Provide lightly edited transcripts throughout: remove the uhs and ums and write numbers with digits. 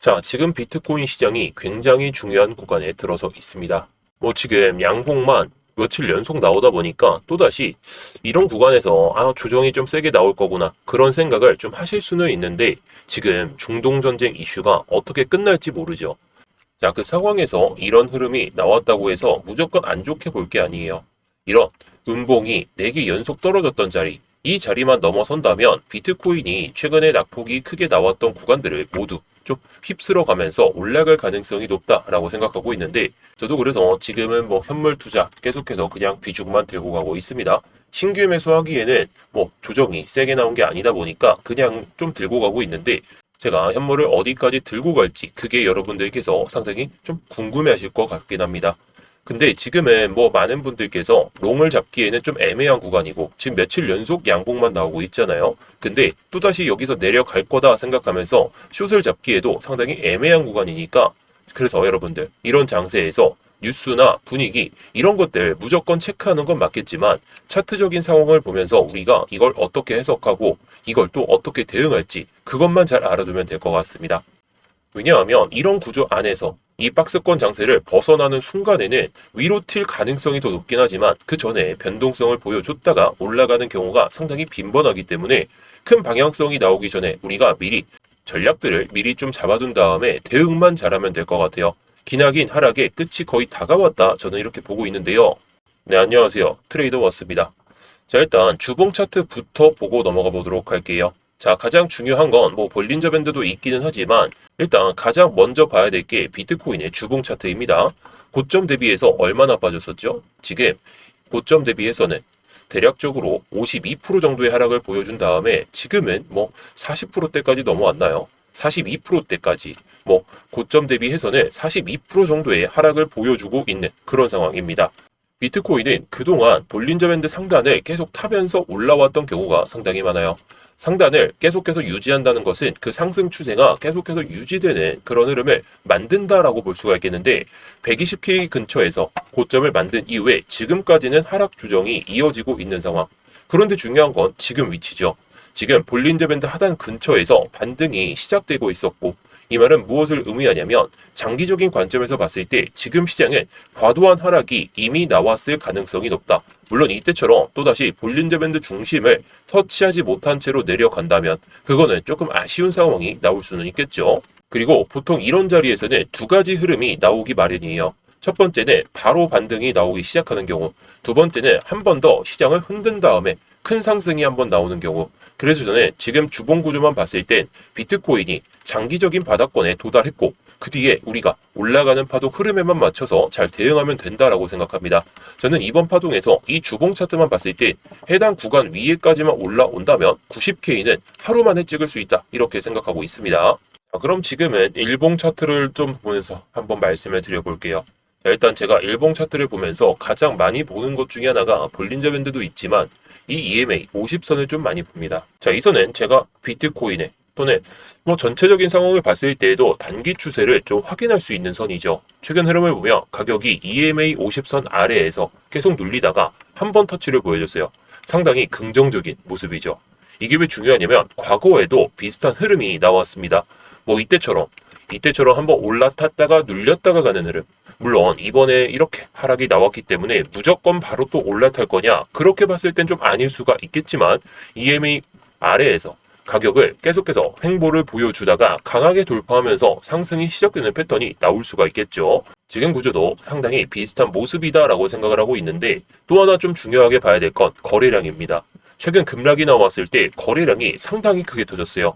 자, 지금 비트코인 시장이 굉장히 중요한 구간에 들어서 있습니다. 지금 양봉만 며칠 연속 나오다 보니까 또다시 이런 구간에서 조정이 좀 세게 나올 거구나 그런 생각을 좀 하실 수는 있는데 지금 중동전쟁 이슈가 어떻게 끝날지 모르죠. 자, 그 상황에서 이런 흐름이 나왔다고 해서 무조건 안 좋게 볼 게 아니에요. 이런 음봉이 4개 연속 떨어졌던 자리, 이 자리만 넘어선다면 비트코인이 최근에 낙폭이 크게 나왔던 구간들을 모두 좀 휩쓸어 가면서 올라갈 가능성이 높다라고 생각하고 있는데 저도 그래서 지금은 현물 투자 계속해서 그냥 비중만 들고 가고 있습니다. 신규 매수하기에는 조정이 세게 나온 게 아니다 보니까 그냥 좀 들고 가고 있는데 제가 현물을 어디까지 들고 갈지 그게 여러분들께서 상당히 좀 궁금해하실 것 같긴 합니다. 근데 지금은 많은 분들께서 롱을 잡기에는 좀 애매한 구간이고 지금 며칠 연속 양봉만 나오고 있잖아요. 근데 또다시 여기서 내려갈 거다 생각하면서 숏을 잡기에도 상당히 애매한 구간이니까 그래서 여러분들 이런 장세에서 뉴스나 분위기 이런 것들 무조건 체크하는 건 맞겠지만 차트적인 상황을 보면서 우리가 이걸 어떻게 해석하고 이걸 또 어떻게 대응할지 그것만 잘 알아두면 될 것 같습니다. 왜냐하면 이런 구조 안에서 이 박스권 장세를 벗어나는 순간에는 위로 튈 가능성이 더 높긴 하지만 그 전에 변동성을 보여줬다가 올라가는 경우가 상당히 빈번하기 때문에 큰 방향성이 나오기 전에 우리가 미리 전략들을 미리 좀 잡아둔 다음에 대응만 잘하면 될 것 같아요. 기나긴 하락의 끝이 거의 다가왔다. 저는 이렇게 보고 있는데요. 네, 안녕하세요. 트레이더 워스입니다. 자, 일단 주봉 차트부터 보고 넘어가 보도록 할게요. 자, 가장 중요한 건 볼린저 밴드도 있기는 하지만 일단 가장 먼저 봐야 될 게 비트코인의 주봉 차트입니다. 고점 대비해서 얼마나 빠졌었죠? 지금 고점 대비해서는 대략적으로 52% 정도의 하락을 보여준 다음에 지금은 40%대까지 넘어왔나요? 42%대까지 고점 대비해서는 42% 정도의 하락을 보여주고 있는 그런 상황입니다. 비트코인은 그동안 볼린저 밴드 상단을 계속 타면서 올라왔던 경우가 상당히 많아요. 상단을 계속해서 유지한다는 것은 그 상승 추세가 계속해서 유지되는 그런 흐름을 만든다라고 볼 수가 있겠는데 120K 근처에서 고점을 만든 이후에 지금까지는 하락 조정이 이어지고 있는 상황. 그런데 중요한 건 지금 위치죠. 지금 볼린저 밴드 하단 근처에서 반등이 시작되고 있었고 이 말은 무엇을 의미하냐면 장기적인 관점에서 봤을 때 지금 시장은 과도한 하락이 이미 나왔을 가능성이 높다. 물론 이때처럼 또다시 볼린저 밴드 중심을 터치하지 못한 채로 내려간다면 그거는 조금 아쉬운 상황이 나올 수는 있겠죠. 그리고 보통 이런 자리에서는 두 가지 흐름이 나오기 마련이에요. 첫 번째는 바로 반등이 나오기 시작하는 경우, 두 번째는 한 번 더 시장을 흔든 다음에 큰 상승이 한번 나오는 경우. 그래서 저는 지금 주봉 구조만 봤을 땐 비트코인이 장기적인 바닥권에 도달했고 그 뒤에 우리가 올라가는 파동 흐름에만 맞춰서 잘 대응하면 된다라고 생각합니다. 저는 이번 파동에서 이 주봉 차트만 봤을 때 해당 구간 위에까지만 올라온다면 90K는 하루 만에 찍을 수 있다 이렇게 생각하고 있습니다. 자, 그럼 지금은 일봉 차트를 좀 보면서 한번 말씀을 드려볼게요. 자, 일단 제가 일봉 차트를 보면서 가장 많이 보는 것 중에 하나가 볼린저 밴드도 있지만 이 EMA 50선을 좀 많이 봅니다. 자, 이 선은 제가 비트코인에 또는 전체적인 상황을 봤을 때에도 단기 추세를 좀 확인할 수 있는 선이죠. 최근 흐름을 보면 가격이 EMA 50선 아래에서 계속 눌리다가 한 번 터치를 보여줬어요. 상당히 긍정적인 모습이죠. 이게 왜 중요하냐면 과거에도 비슷한 흐름이 나왔습니다. 이때처럼 한번 올라탔다가 눌렸다가 가는 흐름. 물론 이번에 이렇게 하락이 나왔기 때문에 무조건 바로 또 올라탈 거냐? 그렇게 봤을 땐 좀 아닐 수가 있겠지만 EMA 아래에서 가격을 계속해서 횡보를 보여주다가 강하게 돌파하면서 상승이 시작되는 패턴이 나올 수가 있겠죠. 지금 구조도 상당히 비슷한 모습이다라고 생각을 하고 있는데 또 하나 좀 중요하게 봐야 될 건 거래량입니다. 최근 급락이 나왔을 때 거래량이 상당히 크게 터졌어요.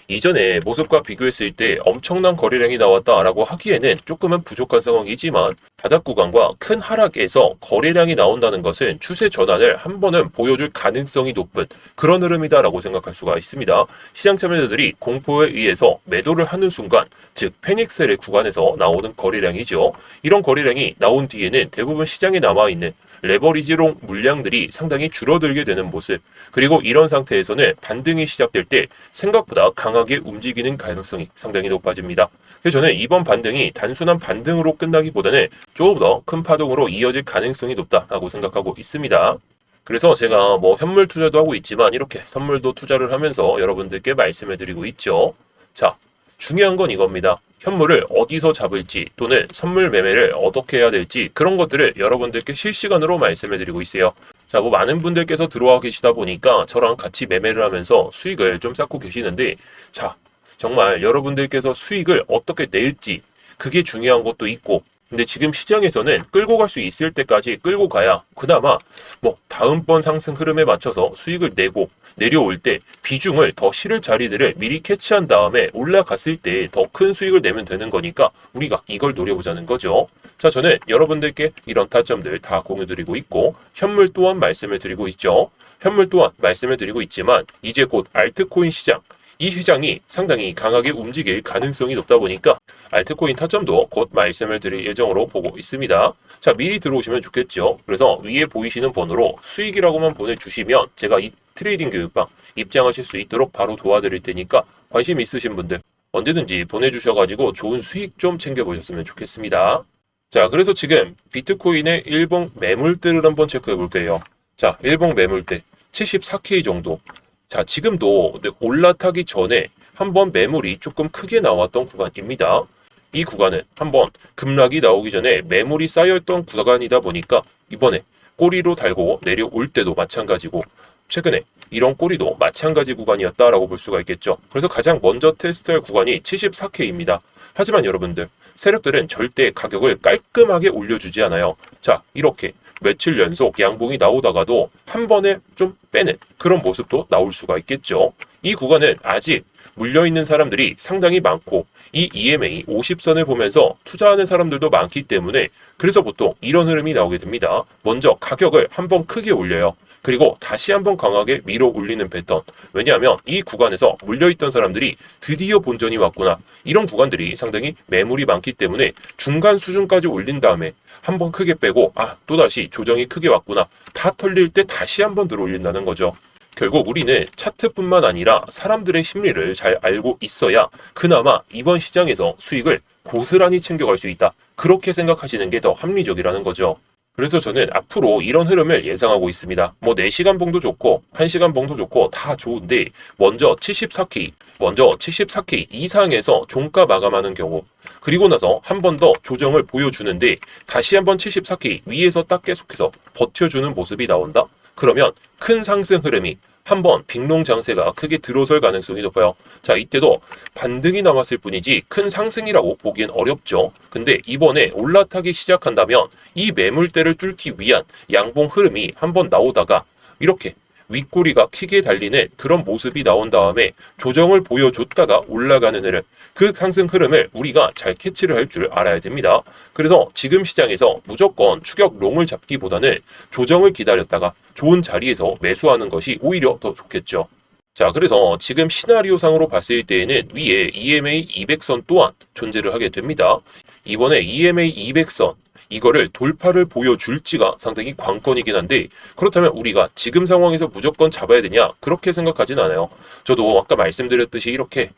이전에 모습과 비교했을 때 엄청난 거래량이 나왔다라고 하기에는 조금은 부족한 상황이지만 바닥 구간과 큰 하락에서 거래량이 나온다는 것은 추세 전환을 한 번은 보여줄 가능성이 높은 그런 흐름이다라고 생각할 수가 있습니다. 시장 참여자들이 공포에 의해서 매도를 하는 순간 즉 패닉셀의 구간에서 나오는 거래량이죠. 이런 거래량이 나온 뒤에는 대부분 시장에 남아있는 레버리지롱 물량들이 상당히 줄어들게 되는 모습. 그리고 이런 상태에서는 반등이 시작될 때 생각보다 강하게 움직이는 가능성이 상당히 높아집니다. 그래서 저는 이번 반등이 단순한 반등으로 끝나기보다는 조금 더 큰 파동으로 이어질 가능성이 높다라고 생각하고 있습니다. 그래서 제가 현물 투자도 하고 있지만 이렇게 선물도 투자를 하면서 여러분들께 말씀해 드리고 있죠. 자, 중요한 건 이겁니다. 현물을 어디서 잡을지 또는 선물 매매를 어떻게 해야 될지 그런 것들을 여러분들께 실시간으로 말씀해 드리고 있어요. 자, 뭐 많은 분들께서 들어와 계시다 보니까 저랑 같이 매매를 하면서 수익을 좀 쌓고 계시는데, 자, 정말 여러분들께서 수익을 어떻게 낼지 그게 중요한 것도 있고, 근데 지금 시장에서는 끌고 갈 수 있을 때까지 끌고 가야 그나마 뭐 다음번 상승 흐름에 맞춰서 수익을 내고, 내려올 때 비중을 더 실을 자리들을 미리 캐치한 다음에 올라갔을 때 더 큰 수익을 내면 되는 거니까 우리가 이걸 노려보자는 거죠. 자, 저는 여러분들께 이런 타점들 다 공유드리고 있고, 현물 또한 말씀을 드리고 있죠. 현물 또한 말씀을 드리고 있지만 이제 곧 알트코인 시장, 이 시장이 상당히 강하게 움직일 가능성이 높다 보니까 알트코인 타점도 곧 말씀을 드릴 예정으로 보고 있습니다. 자, 미리 들어오시면 좋겠죠. 그래서 위에 보이시는 번호로 수익이라고만 보내주시면 제가 이 트레이딩 교육방 입장하실 수 있도록 바로 도와드릴 테니까 관심 있으신 분들 언제든지 보내주셔가지고 좋은 수익 좀 챙겨보셨으면 좋겠습니다. 자, 그래서 지금 비트코인의 일봉 매물대를 한번 체크해 볼게요. 자, 일봉 매물대 74K 정도. 자, 지금도 올라타기 전에 한번 매물이 조금 크게 나왔던 구간입니다. 이 구간은 한번 급락이 나오기 전에 매물이 쌓여있던 구간이다 보니까 이번에 꼬리로 달고 내려올 때도 마찬가지고, 최근에 이런 꼬리도 마찬가지 구간이었다라고 볼 수가 있겠죠. 그래서 가장 먼저 테스트할 구간이 74K입니다. 하지만 여러분들, 세력들은 절대 가격을 깔끔하게 올려주지 않아요. 자, 이렇게 며칠 연속 양봉이 나오다가도 한 번에 좀 빼는 그런 모습도 나올 수가 있겠죠. 이 구간은 아직 물려있는 사람들이 상당히 많고, 이 EMA 50선을 보면서 투자하는 사람들도 많기 때문에 그래서 보통 이런 흐름이 나오게 됩니다. 먼저 가격을 한번 크게 올려요. 그리고 다시 한번 강하게 밀어 올리는 패턴. 왜냐하면 이 구간에서 물려있던 사람들이 드디어 본전이 왔구나, 이런 구간들이 상당히 매물이 많기 때문에 중간 수준까지 올린 다음에 한번 크게 빼고, 또다시 조정이 크게 왔구나, 다 털릴 때 다시 한번 들어 올린다는 거죠. 결국 우리는 차트뿐만 아니라 사람들의 심리를 잘 알고 있어야 그나마 이번 시장에서 수익을 고스란히 챙겨갈 수 있다, 그렇게 생각하시는 게 더 합리적이라는 거죠. 그래서 저는 앞으로 이런 흐름을 예상하고 있습니다. 뭐 4시간 봉도 좋고 1시간 봉도 좋고 다 좋은데, 먼저 74K 이상에서 종가 마감하는 경우, 그리고 나서 한 번 더 조정을 보여주는데 다시 한번 74K 위에서 딱 계속해서 버텨주는 모습이 나온다? 그러면 큰 상승 흐름이 한번 빅롱 장세가 크게 들어설 가능성이 높아요. 자, 이때도 반등이 남았을 뿐이지 큰 상승이라고 보기엔 어렵죠. 근데 이번에 올라타기 시작한다면 이 매물대를 뚫기 위한 양봉 흐름이 한번 나오다가 이렇게 윗꼬리가 크게 달리는 그런 모습이 나온 다음에 조정을 보여줬다가 올라가는 흐름, 그 상승 흐름을 우리가 잘 캐치를 할 줄 알아야 됩니다. 그래서 지금 시장에서 무조건 추격 롱을 잡기보다는 조정을 기다렸다가 좋은 자리에서 매수하는 것이 오히려 더 좋겠죠. 자, 그래서 지금 시나리오상으로 봤을 때에는 위에 EMA 200선 또한 존재를 하게 됩니다. 이번에 EMA 200선 이거를 돌파를 보여줄지가 상당히 관건이긴 한데, 그렇다면 우리가 지금 상황에서 무조건 잡아야 되냐, 그렇게 생각하진 않아요. 저도 아까 말씀드렸듯이 이렇게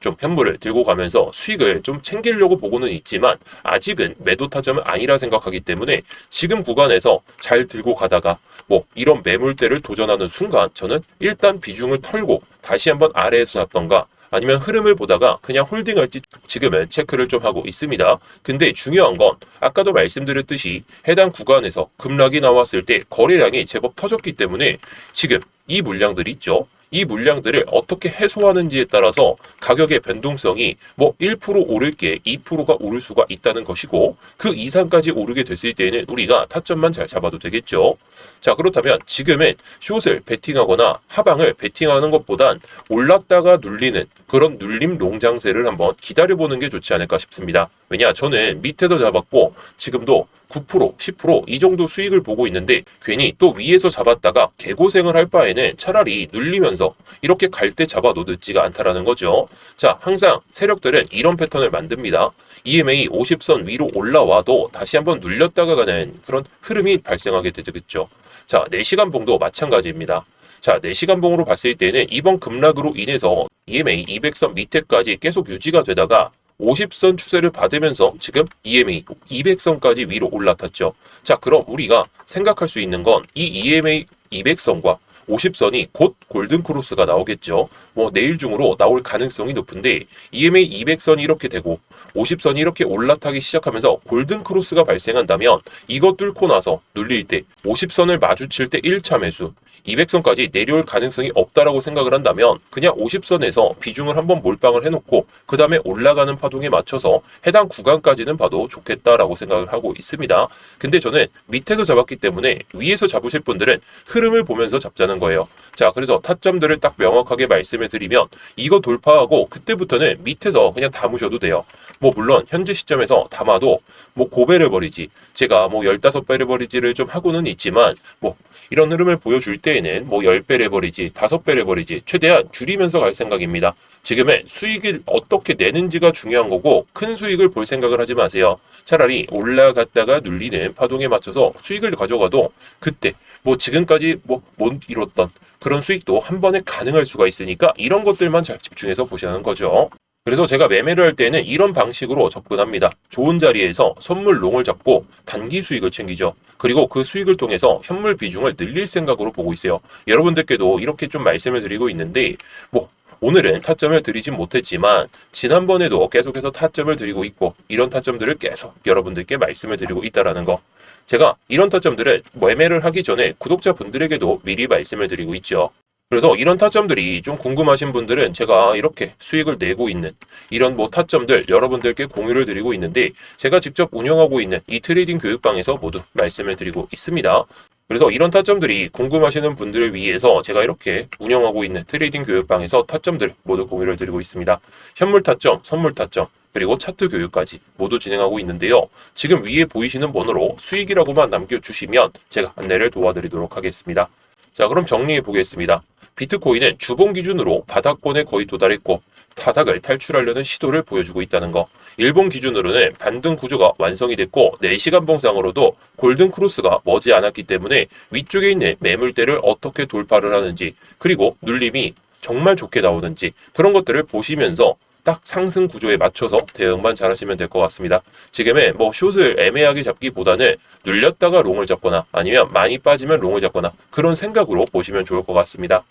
좀 현물을 들고 가면서 수익을 좀 챙기려고 보고는 있지만 아직은 매도 타점은 아니라 생각하기 때문에 지금 구간에서 잘 들고 가다가 뭐 이런 매물대를 도전하는 순간 저는 일단 비중을 털고 다시 한번 아래에서 잡던가 아니면 흐름을 보다가 그냥 홀딩할지 지금은 체크를 좀 하고 있습니다. 근데 중요한 건 아까도 말씀드렸듯이 해당 구간에서 급락이 나왔을 때 거래량이 제법 터졌기 때문에 지금 이 물량들이 있죠. 이 물량들을 어떻게 해소하는지에 따라서 가격의 변동성이 뭐 1% 오를 게 2%가 오를 수가 있다는 것이고, 그 이상까지 오르게 됐을 때에는 우리가 타점만 잘 잡아도 되겠죠. 자, 그렇다면 지금은 숏을 베팅하거나 하방을 베팅하는 것보단 올랐다가 눌리는 그런 눌림 롱장세를 한번 기다려보는 게 좋지 않을까 싶습니다. 왜냐, 저는 밑에서 잡았고 지금도 9%, 10%이 정도 수익을 보고 있는데 괜히 또 위에서 잡았다가 개고생을 할 바에는 차라리 눌리면서 이렇게 갈 때 잡아도 늦지가 않다라는 거죠. 자, 항상 세력들은 이런 패턴을 만듭니다. EMA 50선 위로 올라와도 다시 한번 눌렸다가 가는 그런 흐름이 발생하게 되겠죠. 자, 4시간 봉도 마찬가지입니다. 자, 4시간 봉으로 봤을 때는 이번 급락으로 인해서 EMA 200선 밑에까지 계속 유지가 되다가 50선 추세를 받으면서 지금 EMA 200선까지 위로 올라탔죠. 자, 그럼 우리가 생각할 수 있는 건 이 EMA 200선과 50선이 곧 골든크로스가 나오겠죠. 뭐 내일 중으로 나올 가능성이 높은데 EMA 200선이 이렇게 되고 50선이 이렇게 올라타기 시작하면서 골든크로스가 발생한다면 이거 뚫고 나서 눌릴 때 50선을 마주칠 때 1차 매수, 200선까지 내려올 가능성이 없다라고 생각을 한다면 그냥 50선에서 비중을 한번 몰빵을 해놓고 그 다음에 올라가는 파동에 맞춰서 해당 구간까지는 봐도 좋겠다라고 생각을 하고 있습니다. 근데 저는 밑에서 잡았기 때문에 위에서 잡으실 분들은 흐름을 보면서 잡자는 거예요. 자, 그래서 타점들을 딱 명확하게 말씀을 드리면 이거 돌파하고 그때부터는 밑에서 그냥 담으셔도 돼요. 뭐 물론 현재 시점에서 담아도 뭐 고배를 버리지, 제가 뭐 15배를 버리지를 좀 하고는 있지만 뭐 이런 흐름을 보여줄 때에는 뭐 10배를 버리지, 5배를 버리지 최대한 줄이면서 갈 생각입니다. 지금은 수익을 어떻게 내는지가 중요한 거고 큰 수익을 볼 생각을 하지 마세요. 차라리 올라갔다가 눌리는 파동에 맞춰서 수익을 가져가도 그때 뭐 지금까지 뭐 못 이뤘던 그런 수익도 한 번에 가능할 수가 있으니까 이런 것들만 잘 집중해서 보시는 거죠. 그래서 제가 매매를 할 때는 이런 방식으로 접근합니다. 좋은 자리에서 선물 롱을 잡고 단기 수익을 챙기죠. 그리고 그 수익을 통해서 현물 비중을 늘릴 생각으로 보고 있어요. 여러분들께도 이렇게 좀 말씀을 드리고 있는데 뭐 오늘은 타점을 드리진 못했지만 지난번에도 계속해서 타점을 드리고 있고 이런 타점들을 계속 여러분들께 말씀을 드리고 있다라는 거. 제가 이런 타점들을 매매를 하기 전에 구독자분들에게도 미리 말씀을 드리고 있죠. 그래서 이런 타점들이 좀 궁금하신 분들은 제가 이렇게 수익을 내고 있는 이런 뭐 타점들 여러분들께 공유를 드리고 있는데 제가 직접 운영하고 있는 이 트레이딩 교육방에서 모두 말씀을 드리고 있습니다. 그래서 이런 타점들이 궁금하시는 분들을 위해서 제가 이렇게 운영하고 있는 트레이딩 교육방에서 타점들 모두 공유를 드리고 있습니다. 현물 타점, 선물 타점, 그리고 차트 교육까지 모두 진행하고 있는데요. 지금 위에 보이시는 번호로 수익이라고만 남겨주시면 제가 안내를 도와드리도록 하겠습니다. 자, 그럼 정리해 보겠습니다. 비트코인은 주봉 기준으로 바닥권에 거의 도달했고 바닥을 탈출하려는 시도를 보여주고 있다는 거. 일본 기준으로는 반등 구조가 완성이 됐고 4시간 봉상으로도 골든 크로스가 머지 않았기 때문에 위쪽에 있는 매물대를 어떻게 돌파를 하는지 그리고 눌림이 정말 좋게 나오는지 그런 것들을 보시면서 딱 상승 구조에 맞춰서 대응만 잘 하시면 될 것 같습니다. 지금은 뭐 숏을 애매하게 잡기보다는 눌렸다가 롱을 잡거나 아니면 많이 빠지면 롱을 잡거나 그런 생각으로 보시면 좋을 것 같습니다.